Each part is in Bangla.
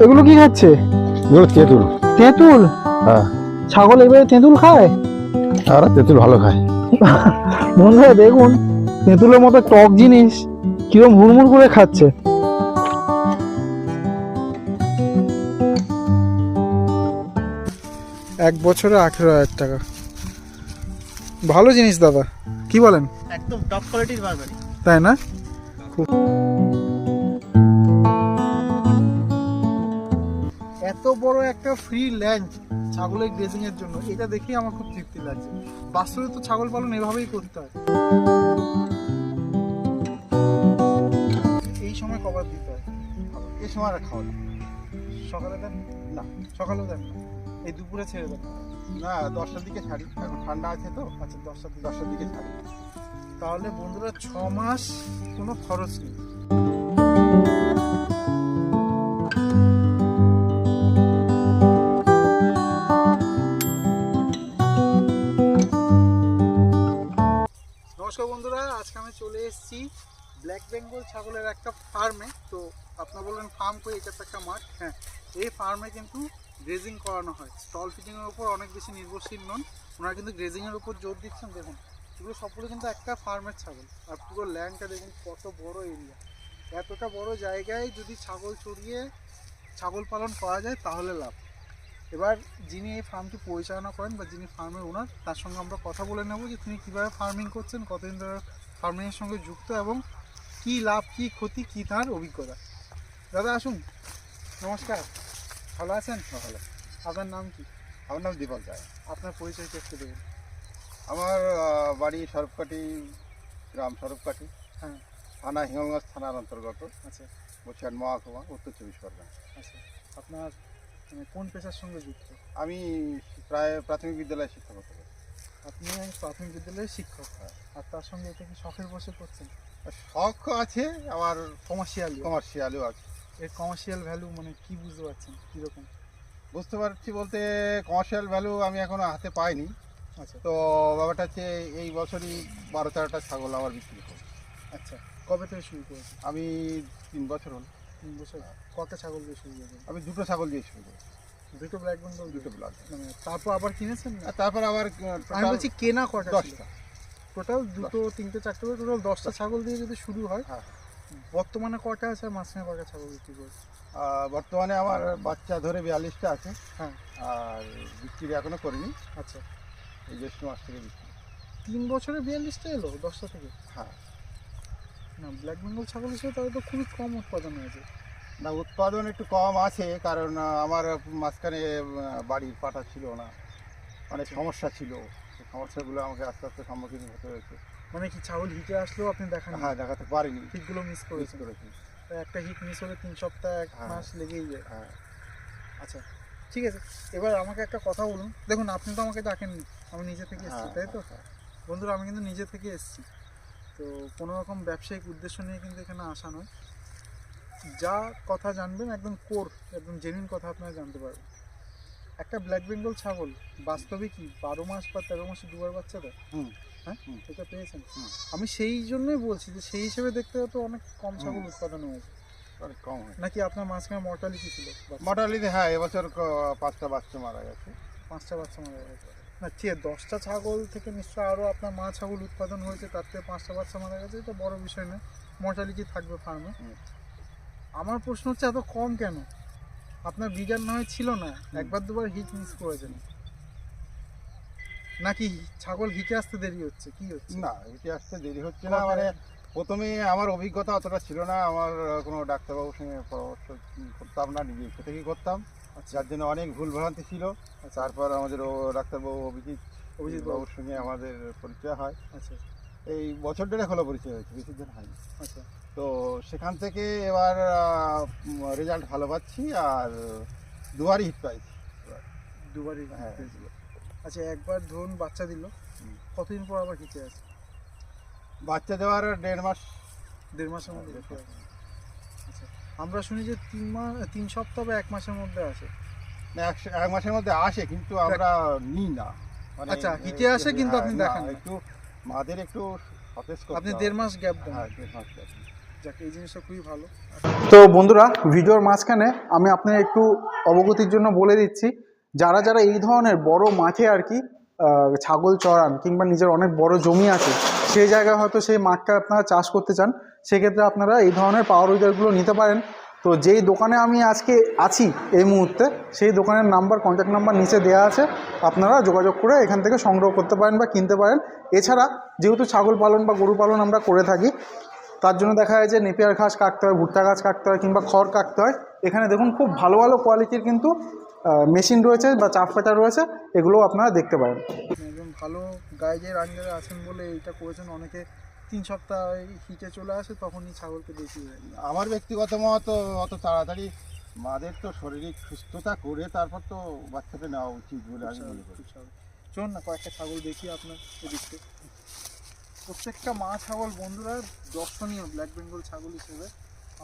এগুলো কি খাচ্ছে? এগুলো তেঁতুল। তেঁতুল? হ্যাঁ। ছাগল এবারে তেঁতুল খায়? আর তেঁতুল ভালো খায়। বন্ধুরা দেখুন, তেঁতুলের মতো টক জিনিস কিরম হুড়মুড় করে খাচ্ছে। এক বছরে 18,000 টাকা, ভালো জিনিস দাদা, কি বলেন? একদম টপ কোয়ালিটির বারবারি, তাই না? এত বড় একটা ফ্রি ল্যান্ড ছাগলের গ্রেজিং এর জন্য, এটা দেখেই আমার খুব তৃপ্তি লাগছে। বাস্তবে তো ছাগল পালন এভাবেই করতে হয়। এই সময় কভার দিতে হয়, এই সময় আর খাওয়া সকালে দেন না, সকালেও দেন না, এই দুপুরে ছেড়ে দেন? না 10টার দিকে ছাড়ি, এখন ঠান্ডা আছে তো। আচ্ছা, 10টার দিকে ছাড়ি। তাহলে বন্ধুরা 6 মাস কোনো খরচ নেই। নমস্কার বন্ধুরা, আজকে আমি চলে এসেছি ব্ল্যাক বেঙ্গল ছাগলের একটা ফার্মে। তো আপনারা বললেন ফার্ম করে, এটা তো একটা মাঠ। হ্যাঁ, এই ফার্মে কিন্তু গ্রেজিং করানো হয়। স্টল ফিটিংয়ের উপর অনেক বেশি নির্ভরশীল নন, ওনারা কিন্তু গ্রেজিংয়ের উপর জোর দিচ্ছেন। দেখুন, এগুলো সবগুলো কিন্তু একটা ফার্মের ছাগল। আর পুরো ল্যান্ডটা দেখুন কত বড় এরিয়া। এতটা বড় জায়গায় যদি ছাগল চড়িয়ে ছাগল পালন করা যায় তাহলে লাভ। এবার যিনি এই ফার্মটি পরিচালনা করেন বা যিনি ফার্মের ওনার, তার সঙ্গে আমরা কথা বলে নেব যে তিনি কীভাবে ফার্মিং করছেন, কতদিন ধরে ফার্মিংয়ের সঙ্গে যুক্ত এবং কী লাভ, কী ক্ষতি, কী তার অভিজ্ঞতা। দাদা আসুন, নমস্কার, ভালো আছেন? ভালো। আপনার নাম কি? আমার নাম দীপক রায়। আপনার পরিচয় একটু দেবেন। আমার বাড়ি সরবকাঠি, গ্রাম সরবকাঠি। হ্যাঁ। থানা হিঙ্গলগঞ্জ থানার অন্তর্গত। আচ্ছা বসিরহাট মহকুমা, উত্তর 24 পরগনা। আচ্ছা, আপনার মানে কোন পেশার সঙ্গে যুক্ত? আমি প্রায় প্রাথমিক বিদ্যালয়ে শিক্ষকতা করি। আপনি প্রাথমিক বিদ্যালয়ের শিক্ষক, আর তার সঙ্গে এটা কি শখের বসে করছেন? শখ আছে, আমার কমার্শিয়ালও আছে। এর কমার্শিয়াল ভ্যালু মানে কি বুঝতে পারছেন, কীরকম? বুঝতে পারছি বলতে, কমার্শিয়াল ভ্যালু আমি এখনো হাতে পাইনি। আচ্ছা তো ব্যাপারটা হচ্ছে, এই বছরই 12-13টা ছাগল আমার বিক্রি করব। আচ্ছা, কবে থেকে শুরু করেছেন? আমি 3 বছর হল। 3 বছর। কত ছাগল দিয়ে শুরু করেছেন? আমি 2টো ছাগল দিয়ে শুরু করি। 2টো ব্ল্যাক বেঙ্গল? 2টো ব্লাড। মানে তারপর আবার কিনেছেন? আর তারপর আবার আমি বলছি কেনা কটা? 10টা। টোটাল 2টো 3টে 4টে করে টোটাল 10টা ছাগল দিয়ে যদি শুরু হয়। হ্যাঁ। বর্তমানে কটা আছে আর মাঝখানে কটা ছাগল বিক্রি করেছে? বর্তমানে আমার বাচ্চা ধরে 42টা আছে। হ্যাঁ। আর বিক্রি এখনো করিনি। আচ্ছা, এই জ্যৈষ্ঠ মাস থেকে বিক্রি। 3 বছরে 42টা এলো 10টা থেকে? হ্যাঁ। না, ব্ল্যাক বেঙ্গল ছাগল হিসেবে তাহলে তো খুবই কম উৎপাদন হয়েছে। না, উৎপাদন একটু কম আছে, কারণ আমার মাঝখানে বাড়ির পাটা ছিল না, অনেক সমস্যা ছিল। সেই সমস্যাগুলো আমাকে আস্তে আস্তে সম্মুখীন হতে হয়েছে। মানে কি ছাগল হিটে আসলেও আপনি দেখান? হ্যাঁ, দেখাতে পারিনি। হিটগুলো মিস করেছি। একটা হিট মিস হলে 3 সপ্তাহ 1 মাস লেগেই যায়। হ্যাঁ। আচ্ছা, ঠিক আছে। এবার আমাকে একটা কথা বলুন। দেখুন, আপনি তো আমাকে ডাকেননি, আমি নিজে থেকে এসেছি, তাই তো? বন্ধুরা, আমি কিন্তু নিজে থেকে এসেছি। তো কোনো রকম ব্যবসায়িক উদ্দেশ্য নিয়ে কিন্তু এখানে আসা নয়। যা কথা জানবেন একদম কোর, একদম জেনুইন কথা আপনারা জানতে পারবেন। একটা ব্ল্যাক বেঙ্গল ছাগল বাস্তবে কি 12 মাস বা 13 মাসে 2বার বাচ্চা দেয়? হ্যাঁ, এটা পেয়েছেন? আমি সেই জন্যই বলছি যে সেই হিসেবে দেখতে হতো অনেক কম ছাগল উৎপাদন হয়েছে। অনেক কম হয় নাকি আপনার মাঝখানে মর্টালিটি ছিল? মর্টালিটি, হ্যাঁ, এবছর 5টা বাচ্চা মারা গেছে। 5টা বাচ্চা মারা গেছে? না, 10টা ছাগল থেকে নিশ্চয় আরও আপনার মা ছাগল উৎপাদন হয়েছে, তার থেকে 5টা বাচ্চা মারা গেছে, এটা বড় বিষয় না। মর্টালিটি থাকবে ফার্মে। আমার প্রশ্ন হচ্ছে এত কম কেন? আপনার ব্রিডার না হয় ছিল না, একবার দুবার হিট মিস করেছেন, নাকি ছাগল হিটে আসতে দেরি হচ্ছে, কি হচ্ছে? না, হিটে আসতে দেরি হচ্ছে না। মানে প্রথমে আমার অভিজ্ঞতা অতটা ছিল না, আমার কোনো ডাক্তারবাবুর সঙ্গে পরামর্শ করতাম না, নিজে ইচ্ছে থেকেই করতাম, যার জন্য অনেক ভুল ভ্রান্তি ছিল। তারপর আমাদের ডাক্তারবাবু অভিজিৎ বাবুর সঙ্গে আমাদের পরিচয় হয়। আচ্ছা, এই বছর 1.5 হলো পরিচয় হয়েছে, বেশি দিন হয়নি। আচ্ছা, তো সেখান থেকে এবার রেজাল্ট ভালো পাচ্ছি, আর 2বারই হিট পাইছি। 2বারই? হ্যাঁ। আচ্ছা, একবার ধরুন বাচ্চা দিল, কতদিন পর আবার হিটে আসে? বাচ্চা দেওয়ার 1.5 মাস। 1.5 মাসের মধ্যে হিটে আসে? আচ্ছা, আমরা শুনি যে 3 সপ্তাহ বা 1 মাসের মধ্যে আসে। না, 1 মাসের মধ্যে আসে, কিন্তু আমরা নিই না। মানে আচ্ছা, হিটে আসে কিন্তু আপনি দেখান না। একটু মাদের একটু সতেজ করতে আপনি হয়। 1.5 মাস গ্যাপ দেন? হ্যাঁ, 1.5 মাস গ্যাপ। যাক, এই জিনিসটা খুবই ভালো। তো বন্ধুরা, ভিডিওর মাঝখানে আমি আপনার একটু অবগতির জন্য বলে দিচ্ছি, যারা যারা এই ধরনের বড় মাঠে আর কি ছাগল চড়ান কিংবা নিজের অনেক বড় জমি আছে, সেই জায়গায় হয়তো সেই মাঠটা আপনারা চাষ করতে চান, সেক্ষেত্রে আপনারা এই ধরনের পাওয়ার উইডারগুলো নিতে পারেন। তো যেই দোকানে আমি আজকে আছি এই মুহূর্তে, সেই দোকানের নাম্বার, কন্ট্যাক্ট নাম্বার নিচে দেওয়া আছে, আপনারা যোগাযোগ করে এখান থেকে সংগ্রহ করতে পারেন বা কিনতে পারেন। এছাড়া যেহেতু ছাগল পালন বা গরু পালন আমরা করে থাকি, তার জন্য দেখা যায় যে নেপিয়ার ঘাস কাটতে হয়, ভুট্টা ঘাস কাটতে হয় কিংবা খড় কাটতে হয়। এখানে দেখুন খুব ভালো ভালো কোয়ালিটির কিন্তু মেশিন রয়েছে বা চাপ কাটা রয়েছে, এগুলোও আপনারা দেখতে পারেন। একদম ভালো গাইডের আন্ডারে আছেন বলে এইটা করেছেন। অনেকে 3 সপ্তাহ হিটে চলে আসে, তখনই ছাগলকে বেশি যায়। আমার ব্যক্তিগত মত, অত তাড়াতাড়ি মাদের তো শারীরিক সুস্থতা করে তারপর তো বাচ্চাটা নেওয়া উচিত বলে আমি মনে করি। চলুন না কয়েকটা ছাগল দেখি আপনার এদিকে। প্রত্যেকটা মা ছাগল বন্ধুরা দর্শনীয় ব্ল্যাক বেঙ্গল ছাগল হিসেবে।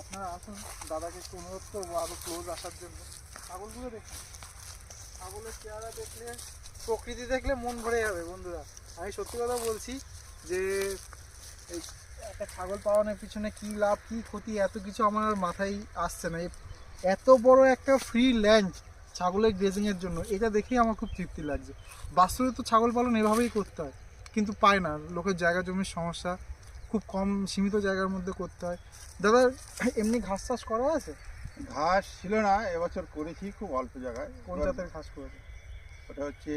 আপনারা আসুন, দাদাকে একটু অনুরোধ করবো আরও ক্লোজ আসার জন্য। ছাগলগুলো দেখুন, ছাগলের চেহারা দেখলে, প্রকৃতি দেখলে মন ভরে যাবে বন্ধুরা। আমি সত্যি কথা বলছি যে এই একটা ছাগল পালনের পিছনে কী লাভ কী ক্ষতি এত কিছু আমার মাথায় আসছে না। এত বড় একটা ফ্রি ল্যান্ড ছাগলের গ্রেজিংয়ের জন্য, এটা দেখেই আমার খুব তৃপ্তি লাগছে। বাস্তবে তো ছাগল পালন এভাবেই করতে হয়, কিন্তু পায় না, লোকের জায়গা জমির সমস্যা, খুব কম সীমিত জায়গার মধ্যে করতে হয়। দাদা এমনি ঘাস চাষ করা আছে? ঘাস ছিল না, এবছর করেছি খুব অল্প জায়গায়। কোন জাতের ঘাস করেছে? ওটা হচ্ছে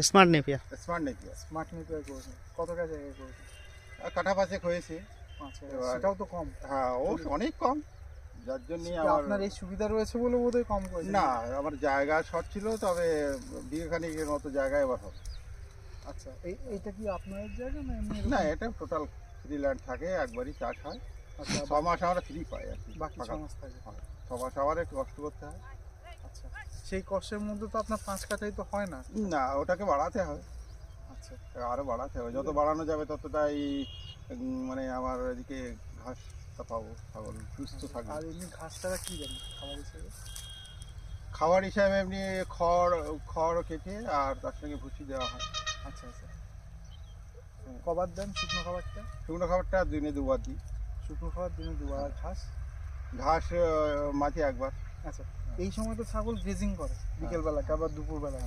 smart Napier. Smart Napier. Smart Napier করেছে। কতটা জায়গায় করেছে? কাঠা পাঁচেক হয়েছে। আচ্ছা, এবার- সেটাও তো কম। হ্যাঁ, ও অনেক কম, যার জন্য আপনার এই সুবিধা রয়েছে বলে বোধহয় কম করেছে। না, আমার জায়গা শর্ট ছিল, তবে বিঘাখানিকের মতো জায়গা এবার হবে। আচ্ছা, এইটা কি আপনার জায়গা না এমনি? না, এটা টোটাল ফ্রি ল্যান্ড থাকে, একবারই চাষ হয়। আচ্ছা, 6 মাস আমরা ফ্রি পাই আর কি। বাকি ফাঁকা। 6 মাস থাকে। 6 মাস আবার একটু কষ্ট করতে হয়। আচ্ছা, সেই কষ্টের মধ্যে তো আপনার 5 কাঠাই তো হয় না। না, ওটাকে বাড়াতে হয়, আচ্ছা, আরো বাড়াতে হবে। যত বাড়ানো যাবে ততটাই মানে আমার এদিকে ঘাসটা পাবো, ছাগল সুস্থ থাকবে। আর এমনি ঘাস ছাড়া কি জানেন খাবার হিসেবে? খাবার হিসাবে এমনি খড় কেটে আর তার সঙ্গে ভুসি দেওয়া হয়। আচ্ছা আচ্ছা, কবার দেন শুকনো খাবারটা? শুকনো খাবারটা দিনে 2 বার দিই। শুকনো খাবার দিনে 2 বার। আর ঘাস? ঘাস মাঝে 1 বার। আচ্ছা, এই সময় তো ছাগল গ্রেজিং করে বিকেলবেলাকে, আবার দুপুরবেলা।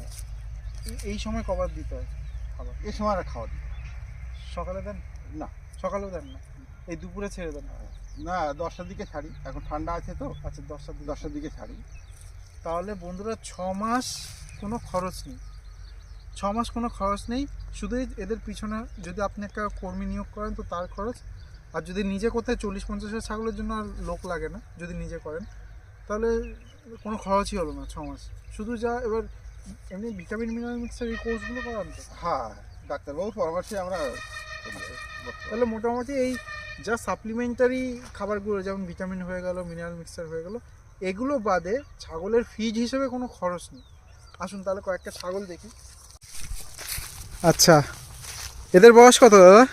এই সময় কবার দিতে হয় খাবার? এই সময় আর খাওয়া দিই সকালে দেন? না। সকালেও দেন না, এই দুপুরে ছেড়ে দেন? না, 10টার দিকে ছাড়ি, এখন ঠান্ডা আছে তো। আচ্ছা, 10টার দিকে। 10টার দিকে ছাড়ি। তাহলে বন্ধুরা 6 মাস কোনো খরচ নেই, 6 মাস কোনো খরচ নেই। শুধু এদের পিছনে যদি আপনি একটা কর্মী নিয়োগ করেন তো তার খরচ, আর যদি নিজে কোথায় 40-50 ছাগলের জন্য আর লোক লাগে না, যদি নিজে করেন তাহলে কোনো খরচই হলো না 6 মাস। শুধু যা এবার এমনি ভিটামিন মিনারেল মিক্সচার এই কোর্সগুলো করান তো? হ্যাঁ, ডাক্তারবাবুর পরামর্শে আমরা তাহলে মোটামুটি এই যা সাপ্লিমেন্টারি খাবারগুলো, যেমন ভিটামিন হয়ে গেল, মিনারেল মিক্সচার হয়ে গেল, এগুলো বাদে ছাগলের ফিড হিসেবে কোনো খরচ নেই। আসুন তাহলে কয়েকটা ছাগল দেখি। আচ্ছা, এদের বয়স কত দাদা?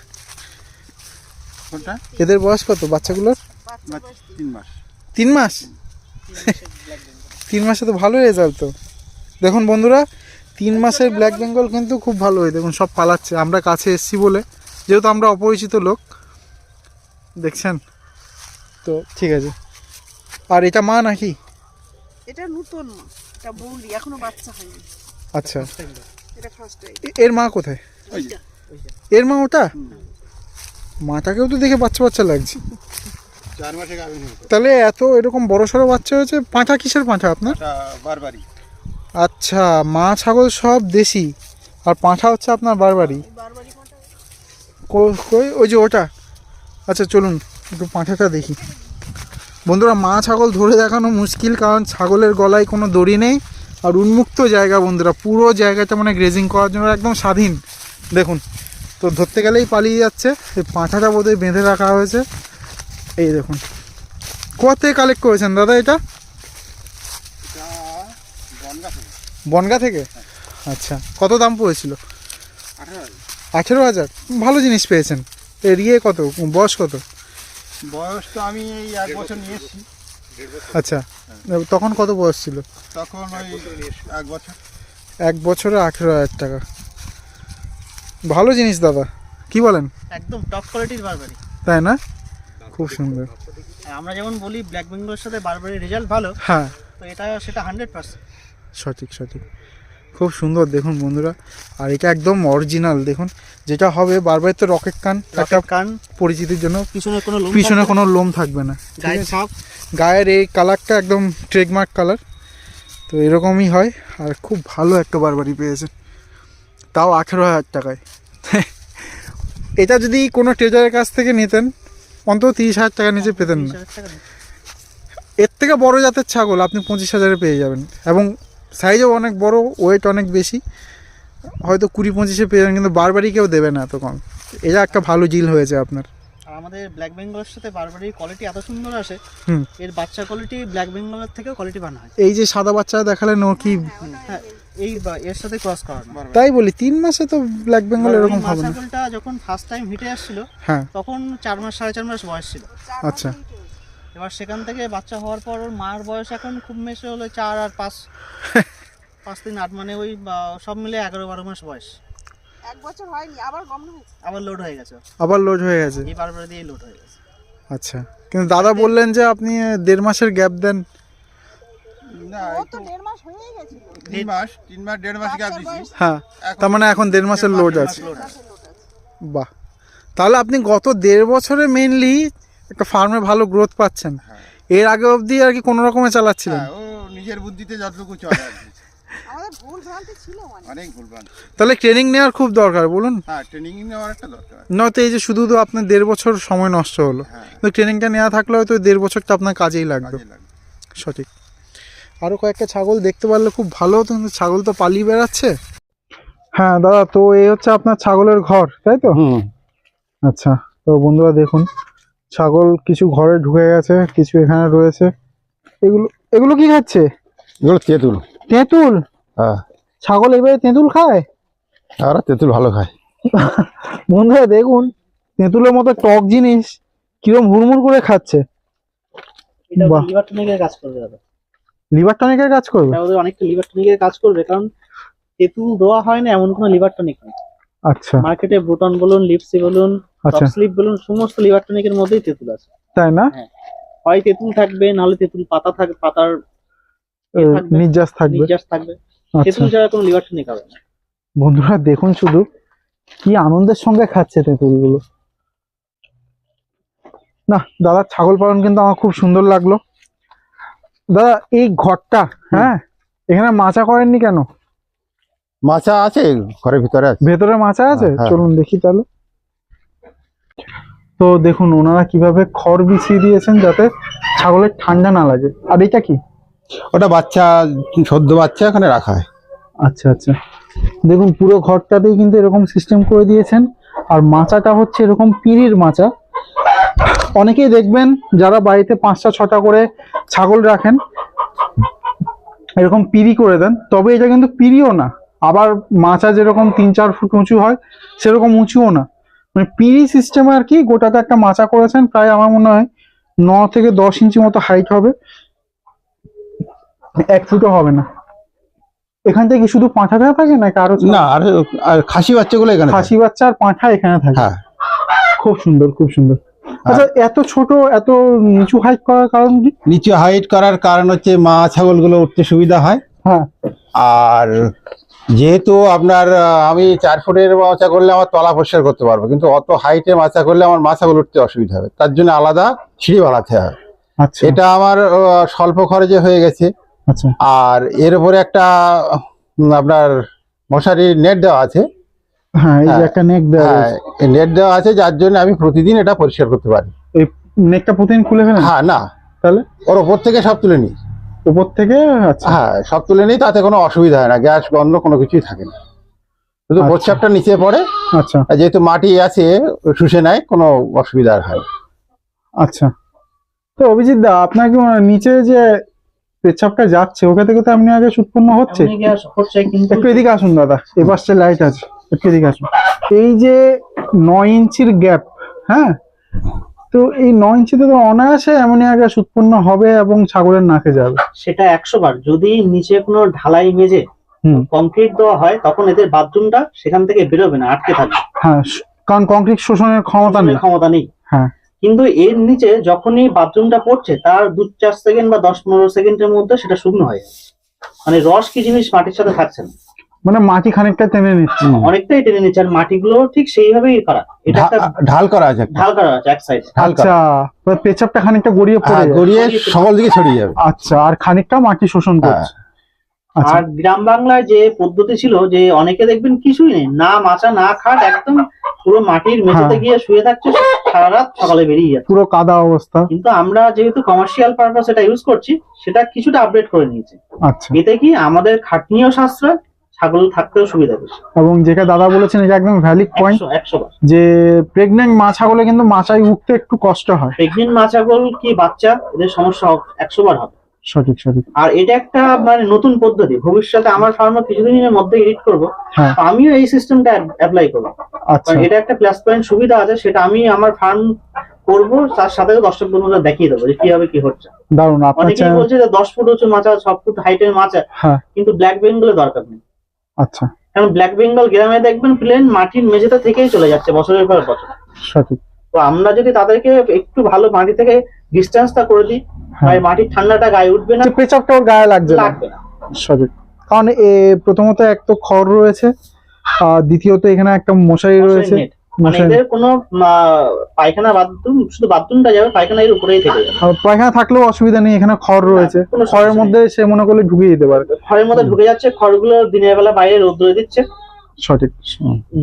কোনটা? এদের বয়স কত বাচ্চাগুলোর? 3 মাস। 3 মাস? 3 মাসে তো ভালো রেজাল্ট তো। দেখুন বন্ধুরা, 3 মাসের ব্ল্যাক বেঙ্গল কিন্তু খুব ভালো হয়। দেখুন সব পালাচ্ছে, আমরা কাছে এসছি বলে, যেহেতু আমরা অপরিচিত লোক, দেখছেন তো। ঠিক আছে, আর এটা মা নাকি? এটা নতুন মা, এটা বৌলি, এখনো বাচ্চা হয়নি। আচ্ছা, এটা ফার্স্ট টাইম। এর মা কোথায়? এর মা ওটা? মাটাকেও তো দেখে বাচ্চা বাচ্চা লাগছে। 4 মাসে গাভিন হয়েছে। তাহলে এত এরকম বড় সড়ো বাচ্চা হয়েছে। পাঁঠা কিসের পাঁঠা আপনার? এটা বারবারি। আচ্ছা, মা ছাগল সব দেশি, আর পাঁঠা হচ্ছে আপনার বারবারি। বারবারই কোনটা? কই ওই যে ওটা। আচ্ছা চলুন একটু পাঁঠাটা দেখি। বন্ধুরা, মা ছাগল ধরে দেখানো মুশকিল, কারণ ছাগলের গলায় কোনো দড়ি নেই, আর উন্মুক্ত জায়গা বন্ধুরা, পুরো জায়গাটা মানে গ্রেজিং করার জন্য একদম স্বাধীন। দেখুন তো, ধরতে গেলেই পালিয়ে যাচ্ছে। এই পাঁঠাটা বোধহয় বেঁধে রাখা হয়েছে। এই দেখুন, কোথা থেকে কালেক্ট করেছেন দাদা এটা? বনগা থেকে। বনগা থেকে? আচ্ছা, কত দাম পড়েছিল? 18,000। ভালো জিনিস পেয়েছেন। এর ইয়ে কত, বয়স কত? বয়স তো আমি এই 1 বছর নিয়ে এসেছি। আচ্ছা, তখন কত বয়স ছিল? তখন ওই 1 বছর। 1 বছরে 18,000 টাকা। ভালো জিনিস দাদা, কি বলেন? একদম টপ কোয়ালিটির বারবারি। তাই না? খুব সুন্দর। আমরা যেমন বলি ব্ল্যাক বেঙ্গলের সাথে বারবারির রেজাল্ট ভালো, হ্যাঁ তো এটা সেটা 100%। সঠিক সঠিক, খুব সুন্দর দেখুন বন্ধুরা। আর এটা একদম অরিজিনাল দেখুন, যেটা হবে বারবার তো রকেট কান একটা কান পরিচিতির জন্য, পিছনে কোনো লোম পিছনে থাকবে না, কোনো লোম থাকবে না, ঠিক গায়ের আছে? ছাপ। গায়ের এই কালারটা একদম ট্রেডমার্ক কালার, তো এরকমই হয়। আর খুব ভালো একটা বারবারি পেয়েছে, তাও 18,000 টাকায়। এটা যদি কোনো ট্রেজারের কাছ থেকে নিতেন অন্তত 30,000 টাকা নিচে পেতেন না। 30,000 টাকা নেই। এর থেকে বড় জাতের ছাগল আপনি 25,000-এ পেয়ে যাবেন, এবং সাইজও অনেক বড়, ওয়েট অনেক বেশি, হয়তো 20-25-এ পেয়ে যাবেন, কিন্তু বারবারই কেউ দেবে না এত কম। এটা একটা ভালো জিল হয়েছে আপনার। আর আমাদের ব্ল্যাক বেঙ্গলের সাথে বারবারির কোয়ালিটি এত সুন্দর আসে, হুম। এর বাচ্চা কোয়ালিটি ব্ল্যাক বেঙ্গলের থেকেও কোয়ালিটি বানা হয়। এই যে সাদা বাচ্চা দেখালেন, ও কি হ্যাঁ, এর সাথে ক্রস করানো। তাই বলি 3 মাসে তো ব্ল্যাক বেঙ্গল এরকম হবে না। ছাগলটা যখন ফার্স্ট টাইম হিটে আসছিল হ্যাঁ তখন 4 মাস 4.5 মাস বয়স ছিল। আচ্ছা এবার সেখান থেকে বাচ্চা হওয়ার পর ওর মার বয়স এখন খুব বেশি হলো 4 আর 5 5 3 8, মানে ওই সব মিলে 11-12 মাস বয়স। 1 বছর হয়নি, আবার গমন হয়েছে। আবার লোড হয়ে গেছে, আবার লোড হয়ে গেছে। এই বারবারি দিয়ে লোড হয়ে গেছে। আচ্ছা, কিন্তু দাদা বললেন যে আপনি 1.5 মাসের গ্যাপ দেন। না ও তো 1.5 মাস হয়েই গেছিল। 3 মাস 1.5 মাস গ্যাপ দিছি। হ্যাঁ, তার মানে এখন 1.5 মাসের লোড আছে। লোড আছে। বাহ, তাহলে আপনি গত 1.5 বছরে মেইনলি একটা ফার্মে ভালো গ্রোথ পাচ্ছেন। এর আগে অবধি আর কি কোনো রকমে চালাচ্ছিলেন? হ্যাঁ, ও নিজের বুদ্ধিতে যতটুকু চলে আর কি। আমাদের ভুল ভ্রান্তি ছিল মানে। অনেক ভুলভ্রান্তি। তাহলে ট্রেনিং নেওয়ার খুব দরকার, বলুন। হ্যাঁ, ট্রেনিং নেওয়ার একটা দরকার। নয়তো এই যে শুধু তো আপনার 1.5 বছর সময় নষ্ট হলো, হ্যাঁ, তো ট্রেনিংটা নেওয়া থাকলে হয়তো 1.5 বছরটা আপনার কাজেই লাগবে। কাজে লাগবে। সঠিক। আরও কয়েকটা ছাগল দেখতে পারলে খুব ভালো হতো, কিন্তু ছাগল তো পালিয়ে বেড়াচ্ছে। হ্যাঁ দাদা, তো এই হচ্ছে আপনার ছাগলের ঘর, তাই তো? হুম। আচ্ছা, তো বন্ধুরা দেখুন, ছাগল কিছু ঘরে ঢুকে গেছে, কিছু এখানে রয়েছে। এগুলো এগুলো কি খাচ্ছে? এগুলো তেঁতুল। তেঁতুল? হ্যাঁ, ছাগল এবারে তেঁতুল খায়? আর তেঁতুল ভালো খায়। বন্ধুরা দেখুন, তেঁতুলের মতো টক জিনিস কিরম হুড়মুড় করে খাচ্ছে। এটা বাহ। লিভার টনিকের কাজ করবে দাদা, লিভার টনিকের কাজ করবে? এটা ওদের অনেকটা লিভার টনিকের কাজ করবে, কারণ তেঁতুল দেওয়া হয় না এমন কোনো লিভার টনিক নেই। আচ্ছা মার্কেটে ব্রুটন বলুন, লিপসি বলুন, আচ্ছা, টপ স্লিপ বলুন, সমস্ত লিভার টনিকের মধ্যেই তেঁতুল আছে। তাই না? হয় তেঁতুল থাকবে, নাহলে তেঁতুল পাতা থাকবে, পাতার থাকবে, নির্যাস থাকবে। নির্যাস থাকবে। আচ্ছা তেঁতুল ছাড়া কোনো লিভার টনিক হবে না। বন্ধুরা দেখুন শুধু কি আনন্দের সঙ্গে খাচ্ছে তেঁতুলগুলো। না দাদা, ছাগল পালন কিন্তু আমার খুব সুন্দর লাগলো। দাদা এই ঘরটা, হ্যাঁ, এখানে মাচা করেননি কেন? মাছা আছে ঘরের ভিতরে আছে। ভেতরে মাচা আছে? হ্যাঁ। চলুন দেখি তাহলে। তো দেখুন ওনারা কিভাবে খড় বিছিয়ে দিয়েছেন যাতে ছাগলের ঠান্ডা না লাগে। আর এটা কি? ওটা বাচ্চা, সদ্য বাচ্চা এখানে রাখা হয়। আচ্ছা আচ্ছা, দেখুন পুরো ঘরটাতেই কিন্তু এরকম সিস্টেম করে দিয়েছেন। আর মাচাটা হচ্ছে এরকম পিঁড়ির মাচা। অনেকেই দেখবেন যারা বাড়িতে 5টা 6টা করে ছাগল রাখেন এরকম পিঁড়ি করে দেন, তবে এটা কিন্তু পিঁড়িও না, আবার মাচা যেরকম 3-4 ফুট উঁচু হয় সেরকম উঁচুও না, মানে পিঁড়ি সিস্টেমে আর কি গোটাতে একটা মাচা করেছেন। প্রায় আমার মনে হয় 9 থেকে 10 ইঞ্চি মতো হাইট হবে, 1 ফুটও হবে না। এখান থেকে কি শুধু পাঁঠা থাকে নাকি আরো? না, আর খাসি বাচ্চাগুলো এখানে খাসি বাচ্চা আর পাঁঠা এখানে থাকে। হ্যাঁ। খুব সুন্দর, খুব সুন্দর। আচ্ছা, এত ছোট এত নিচু হাইট করার কারণ কি? নিচে হাইট করার কারণ হচ্ছে মা ছাগলগুলো উঠতে সুবিধা হয়। হ্যাঁ। আর যেহেতু আপনার আমি 4 ফুটের মাচা করলে আমার তলা পরিষ্কার করতে পারবো, কিন্তু অত হাইটের মাচা করলে আমার মাছাগুলো উঠতে অসুবিধা হবে, তার জন্য আলাদা সিঁড়ি বানাতে হয়। আচ্ছা এটা আমার স্বল্প খরচে হয়ে গেছে। আচ্ছা আর এর উপরে একটা আপনার মশারির নেট দেওয়া আছে। হ্যাঁ, এই যে হ্যাঁ, একটা নেক দেওয়া হ্যাঁ, রয়েছে। নেট দেওয়া আছে, যার জন্য আমি প্রতিদিন এটা পরিষ্কার করতে পারি। এই নেকটা প্রতিদিন খুলে ফেলেন? হ্যাঁ, না, তাহলে ওর ওপর থেকে সব তুলে নিই। উপর থেকে? আচ্ছা হ্যাঁ, সব তুলে নিই, তাতে কোনো অসুবিধা হয় না, গ্যাস গন্ধ কোনো কিছুই থাকে না, শুধু আচ্ছা। প্রস্রাবটা নিচে পড়ে। আচ্ছা আর যেহেতু মাটি আছে শুষে নেয়, কোনো অসুবিধা আর হয় না। আচ্ছা। তো অভিজিৎ দা, আপনার কি নিচে যে পেচ্ছাপটা যাচ্ছে ওকে থেকে তো আপনি আগে উৎপন্ন হচ্ছে? এমনি গ্যাস হচ্ছে, কিন্তু একটু এদিকে আসুন দাদা, এ পাশে লাইট আছে, একটু এদিকে আসুন। এই যে 9 ইঞ্চির গ্যাপ, হ্যাঁ, তো এই 9 ইঞ্চিতে তো অনায়াসে অ্যামোনিয়া গ্যাস উৎপন্ন হবে এবং ছাগলের নাকে যাবে। সেটা 100 বার। যদি নিচে কোনো ঢালাই মেঝে হুম। কংক্রিট দেওয়া হয় তখন এদের বাথরুমটা সেখান থেকে বেরোবে না, আটকে থাকবে, হ্যাঁ, কারণ কংক্রিট শোষণের ক্ষমতা নেই। ক্ষমতা নেই। হ্যাঁ। কিন্তু এর নিচে যখনই বাথরুমটা পড়ছে তার 2-4 সেকেন্ড বা 10-15 সেকেন্ডের মধ্যে সেটা শুকনো হয়ে যায়। মানে রস কি জিনিস মাটির সাথে থাকছে না, মানে মাটি খানিকটা টেনে নিচ্ছে। অনেকটাই টেনে নিচ্ছে। আর মাটিগুলো ঠিক সেইভাবেই করা, এটা একটা ঢাল করা আছে একটা। ঢাল করা আছে এক সাইডে। ঢাল করা। আচ্ছা, পেচাপটা খানিকটা গড়িয়ে পড়ে হ্যাঁ, যায়। গড়িয়ে সকল দিকে ছড়িয়ে যাবে। আচ্ছা, আর খানিকটা মাটি শোষণ করছে। আচ্ছা, আর গ্রাম বাংলায় যে পদ্ধতি ছিল যে অনেকে দেখবেন কিছুই নেই, না মাচা না খাট, একদম পুরো মাটির মেঝেতে হ্যাঁ। গিয়ে শুয়ে থাকছে, সারা রাত সকালে বেরিয়ে যাচ্ছে। পুরো কাদা অবস্থা। কিন্তু আমরা যেহেতু কমার্শিয়াল পারপাস এটা ইউজ করছি, সেটা কিছুটা আপডেট করে নিয়েছি। আচ্ছা, এতে কি আমাদের খাটনিও সাশ্রয়, ছাগল থাকতেও সুবিধা বেশি। এবং যেটা দাদা বলেছেন এটা একদম ভ্যালিড পয়েন্ট, 100 বার। যে প্রেগনেন্ট মা ছাগলে কিন্তু মাচায় উঠতে একটু কষ্ট হয়। প্রেগনেন্ট মা ছাগল কি বাচ্চা, এদের সমস্যা 100 বার হবে। সঠিক সঠিক। আর এটা একটা মানে নতুন পদ্ধতি, ভবিষ্যতে আমার ফার্মে কিছুদিনের মধ্যে এডিট করবো, হ্যাঁ। তো আমিও এই সিস্টেমটা অ্যাপ্লাই করবো। আচ্ছা, কারণ এটা একটা প্লাস পয়েন্ট সুবিধা আছে, সেটা আমি আমার ফার্ম করব, তার সাথে দর্শক বন্ধুদের দেখিয়ে দেবো যে কিভাবে কি হচ্ছে। দারুণ। আপনার অনেকেই বলছে যে 10 ফুট উঁচু মাচা, 6 ফুট হাইটের মাচা, হ্যাঁ, কিন্তু ব্ল্যাক বেঙ্গলের দরকার নেই। আচ্ছা, কারণ ব্ল্যাক বেঙ্গল গ্রামে দেখবেন প্লেন মাটির মেঝেতে থেকেই চলে যাচ্ছে বছরের পর বছর। সঠিক। তো আমরা যদি তাদেরকে একটু ভালো মাটি থেকে ডিস্টেন্সটা করে দিই, হ্যাঁ। তাই মাটির ঠান্ডাটা গায়ে উঠবে না, পেচাপটা ওর গায়ে লাগছে না। লাগবে না। সঠিক। কারণ প্রথমত এক তো খড় রয়েছে, আর দ্বিতীয়ত এখানে একটা মশারি রয়েছে। net। মানে মশারি, এদের কোনো পায়খানা বাথরুম, শুধু বাথরুমটা যাবে, পায়খানা এর উপরেই থেকে যাবে। আর পায়খানা থাকলেও অসুবিধা নেই, এখানে খড় রয়েছে। কোনো সমস্যা খড়ের নেই। মধ্যে সে মনে করলে ঢুকিয়ে দিতে পারে। খড়ের মধ্যে ঢুকে যাচ্ছে, খড়গুলো দিনের বেলা বাইরে রোদ্রে দিচ্ছে, সঠিক।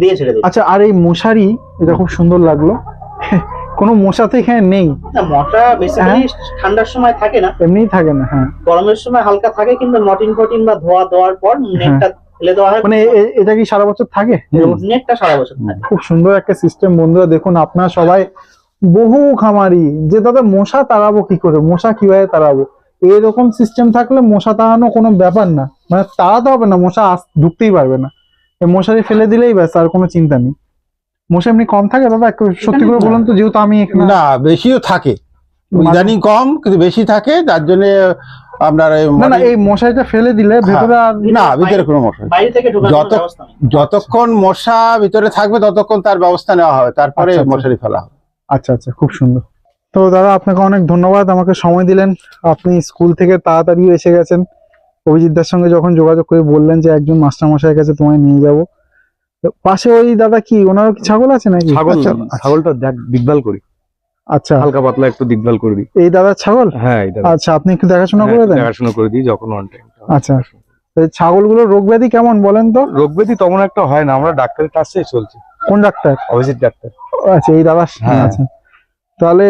দিয়ে ছেড়ে দিচ্ছে। আচ্ছা, আর এই মশারি, এটা খুব সুন্দর লাগলো। কোনো মশা তো এখানে নেই, না, মশা বেসিক্যালি ঠান্ডার সময় থাকে না, এমনিই থাকে না। হ্যাঁ, গরমের সময় হালকা থাকে, কিন্তু মর্টিন ফটিন বা ধোয়া দেওয়ার পর নেটটা ফেলে দেওয়া হয়। মানে এটা কি সারা বছর থাকে? নেটটা সারা বছর থাকে। খুব সুন্দর একটা সিস্টেম। বন্ধুরা দেখুন, আপনারা সবাই বহু খামারি যে দাদা মশা তাড়াবো কি করে, মশা কিভাবে তাড়াবো, এরকম সিস্টেম থাকলে মশা তাড়ানো কোনো ব্যাপার না, মানে তাড়াতে হবে না, মশা ঢুকতেই পারবে না। এই মশারি ফেলে দিলেই ব্যাস, আর কোনো চিন্তা নেই। মশা এমনি কম থাকে দাদা? একটু সত্যি করে বলুন তো, যেহেতু আমি এখানে। না, বেশিও থাকে, ইদানিং কম, কিন্তু বেশি থাকে, যার জন্য আপনার না না, এই মশারিটা ফেলে দিলে ভেতরে আর না, ভিতরে কোনো মশা নেই। বাইরে থেকে ঢোকানোর যত- ব্যবস্থা নেই। যতক্ষণ মশা ভিতরে থাকবে ততক্ষণ তার ব্যবস্থা নেওয়া হবে, তারপরে আচ্ছা, আচ্ছা। মশারি ফেলা হবে। আচ্ছা আচ্ছা, খুব সুন্দর। তো দাদা আপনাকে অনেক ধন্যবাদ, আমাকে সময় দিলেন। আপনি স্কুল থেকে তাড়াতাড়ি এসে গেছেন। অভিজিৎদার সঙ্গে যখন যোগাযোগ করে বললেন যে একজন মাস্টার মশাইয়ের কাছে তোমায় নিয়ে যাব, পাশে ওই দাদা কি ওনারও কি ছাগল আছে নাকি? ছাগল আচ্ছা, না, ছাগলটা দেখভাল করি, আচ্ছা, হালকা পাতলা একটু দেখভাল করে দিই। এই দাদার ছাগল? হ্যাঁ, এটা আচ্ছা, আপনি একটু দেখাশোনা করে দেন। দেখাশোনা করে দিই যখন অন টাইম। আচ্ছা, এই ছাগলগুলোর রোগ ব্যাধি কেমন বলেন তো? রোগ ব্যাধি তেমন একটা হয় না, আমরা ডাক্তারের কাছেই চলছে, কোন ডাক্তার? অভিজিৎ ডাক্তার। আচ্ছা, এই দাদা। হ্যাঁ। আচ্ছা, তাহলে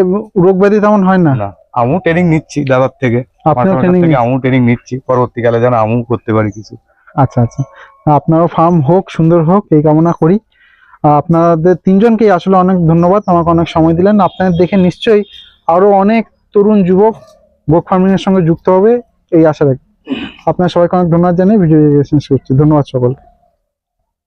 রোগ ব্যাধি তেমন হয় না? না, আমু ট্রেনিং নিচ্ছি দাদার থেকে, আপনিও মাস্টার ট্রেনিং? থেকে আমু ট্রেনিং নিচ্ছি, পরবর্তীকালে যেন আমু করতে পারি কিছু। আচ্ছা আচ্ছা, আপনারও ফার্ম হোক, সুন্দর হোক, এই কামনা করি। আপনাদের তিনজনকেই আসলে অনেক ধন্যবাদ, আমাকে অনেক সময় দিলেন। আপনাদের দেখে নিশ্চয়ই আরো অনেক তরুণ যুবক গোট ফার্মিং এর সঙ্গে যুক্ত হবে, এই আশা রাখি। আপনার সবাইকে অনেক ধন্যবাদ জানিয়ে ভিডিও শেষ করছি। ধন্যবাদ সকলকে।